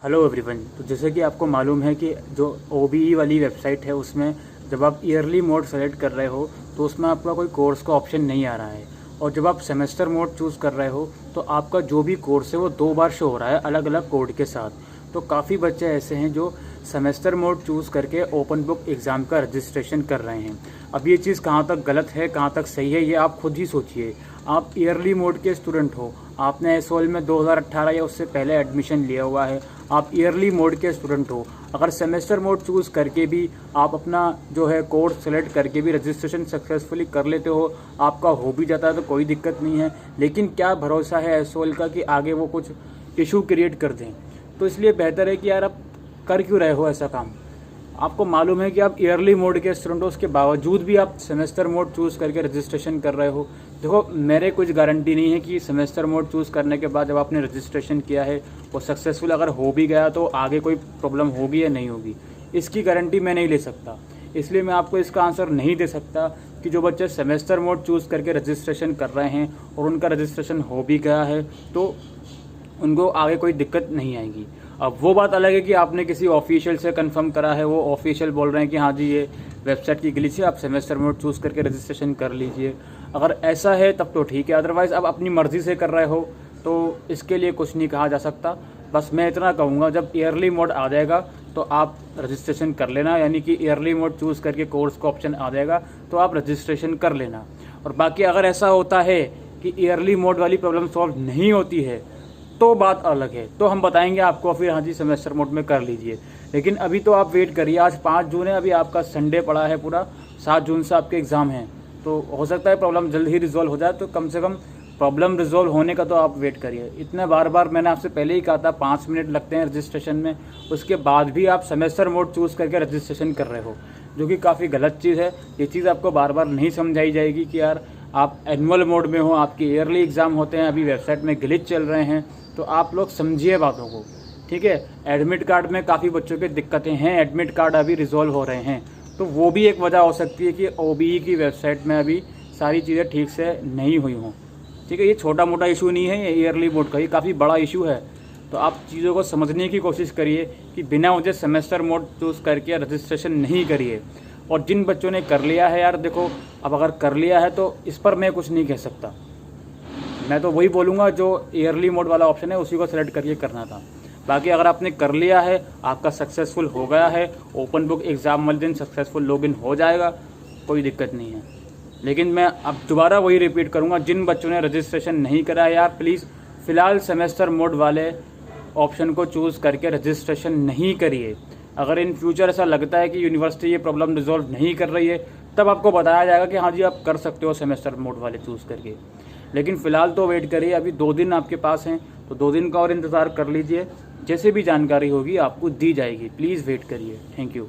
Hello everyone. तो जैसे कि आपको मालूम है कि जो OBE वाली वेबसाइट है उसमें जब आप ईयरली मोड सेलेक्ट कर रहे हो तो उसमें आपका कोई कोर्स का ऑप्शन नहीं आ रहा है, और जब आप सेमेस्टर मोड चूज़ कर रहे हो तो आपका जो भी कोर्स है वो 2 बार शो हो रहा है अलग अलग कोड के साथ। तो काफ़ी बच्चे ऐसे हैं जो सेमेस्टर मोड चूज़ करके ओपन बुक एग्ज़ाम का रजिस्ट्रेशन कर रहे हैं। अब ये चीज़ कहाँ तक गलत है कहाँ तक सही है ये आप खुद ही सोचिए। आप ईयरली मोड के स्टूडेंट हो, आपने SOL में 2018 या उससे पहले एडमिशन लिया हुआ है, आप ईयरली मोड के स्टूडेंट हो। अगर सेमेस्टर मोड चूज़ करके भी आप अपना जो है कोर्स सेलेक्ट करके भी रजिस्ट्रेशन सक्सेसफुली कर लेते हो, आपका हो भी जाता है तो कोई दिक्कत नहीं है। लेकिन क्या भरोसा है SOL का कि आगे वो कुछ इशू क्रिएट कर दें। तो इसलिए बेहतर है कि यार आप कर क्यों रहे हो ऐसा काम। आपको मालूम है कि आप ईयरली मोड के स्टूडेंट हो, उसके बावजूद भी आप सेमेस्टर मोड चूज़ करके रजिस्ट्रेशन कर रहे हो। देखो, मेरे कुछ गारंटी नहीं है कि सेमेस्टर मोड चूज़ करने के बाद जब आपने रजिस्ट्रेशन किया है वो सक्सेसफुल अगर हो भी गया तो आगे कोई प्रॉब्लम होगी या नहीं होगी, इसकी गारंटी मैं नहीं ले सकता। इसलिए मैं आपको इसका आंसर नहीं दे सकता कि जो बच्चे सेमेस्टर मोड चूज़ करके रजिस्ट्रेशन कर रहे हैं और उनका रजिस्ट्रेशन हो भी गया है तो उनको आगे कोई दिक्कत नहीं आएगी। अब वो बात अलग है कि आपने किसी ऑफिशियल से कंफर्म करा है, वो ऑफिशियल बोल रहे हैं कि हाँ जी ये वेबसाइट की ग्लिच है, आप सेमेस्टर मोड चूज़ करके रजिस्ट्रेशन कर लीजिए। अगर ऐसा है तब तो ठीक है, अदरवाइज़ आप अपनी मर्ज़ी से कर रहे हो तो इसके लिए कुछ नहीं कहा जा सकता। बस मैं इतना कहूँगा, जब ईयरली मोड आ जाएगा तो आप रजिस्ट्रेशन कर लेना, यानी कि ईयरली मोड चूज़ करके कोर्स का ऑप्शन आ जाएगा तो आप रजिस्ट्रेशन कर लेना। और बाकी अगर ऐसा होता है कि ईयरली मोड वाली प्रॉब्लम सॉल्व नहीं होती है तो बात अलग है, तो हम बताएंगे आपको फिर हाँ जी सेमेस्टर मोड में कर लीजिए। लेकिन अभी तो आप वेट करिए, आज 5 जून है, अभी आपका संडे पड़ा है पूरा, 7 जून से आपके एग्ज़ाम हैं, तो हो सकता है प्रॉब्लम जल्द ही रिजॉल्व हो जाए। तो कम से कम प्रॉब्लम रिजॉल्व होने का तो आप वेट करिए। इतना बार बार मैंने आपसे पहले ही कहा था 5 मिनट लगते हैं रजिस्ट्रेशन में, उसके बाद भी आप सेमेस्टर मोड चूज़ करके रजिस्ट्रेशन कर रहे हो, जो कि काफ़ी गलत चीज़ है। ये चीज़ आपको बार बार नहीं समझाई जाएगी कि यार आप एनुअल मोड में हो, आपके ईयरली एग्ज़ाम होते हैं, अभी वेबसाइट में ग्लिच चल रहे हैं, तो आप लोग समझिए बातों को, ठीक है। एडमिट कार्ड में काफ़ी बच्चों की दिक्कतें हैं, एडमिट कार्ड अभी रिजॉल्व हो रहे हैं, तो वो भी एक वजह हो सकती है कि OBE की वेबसाइट में अभी सारी चीज़ें ठीक से नहीं हुई हों, ठीक है। ये छोटा मोटा इशू नहीं है, ये ईयरली मोड का ये काफ़ी बड़ा इशू है। तो आप चीज़ों को समझने की कोशिश करिए कि बिना वजह सेमेस्टर मोड चूज़ करके रजिस्ट्रेशन नहीं करिए। और जिन बच्चों ने कर लिया है यार, देखो अब अगर कर लिया है तो इस पर मैं कुछ नहीं कह सकता, मैं तो वही बोलूँगा जो ईयरली मोड वाला ऑप्शन है उसी को सेलेक्ट करके करना था। बाकी अगर आपने कर लिया है, आपका सक्सेसफुल हो गया है, ओपन बुक एग्ज़ाम वाले दिन सक्सेसफुल लॉगिन हो जाएगा, कोई दिक्कत नहीं है। लेकिन मैं अब दोबारा वही रिपीट करूँगा, जिन बच्चों ने रजिस्ट्रेशन नहीं करा है यार, प्लीज़ फ़िलहाल सेमेस्टर मोड वाले ऑप्शन को चूज़ करके रजिस्ट्रेशन नहीं करिए। अगर इन फ्यूचर ऐसा लगता है कि यूनिवर्सिटी ये प्रॉब्लम रिजॉल्व नहीं कर रही है, तब आपको बताया जाएगा कि हाँ जी आप कर सकते हो सेमेस्टर मोड वाले चूज़ करके। लेकिन फ़िलहाल तो वेट करिए, अभी 2 दिन आपके पास हैं, तो 2 दिन का और इंतज़ार कर लीजिए। जैसे भी जानकारी होगी आपको दी जाएगी, प्लीज़ वेट करिए। Thank you.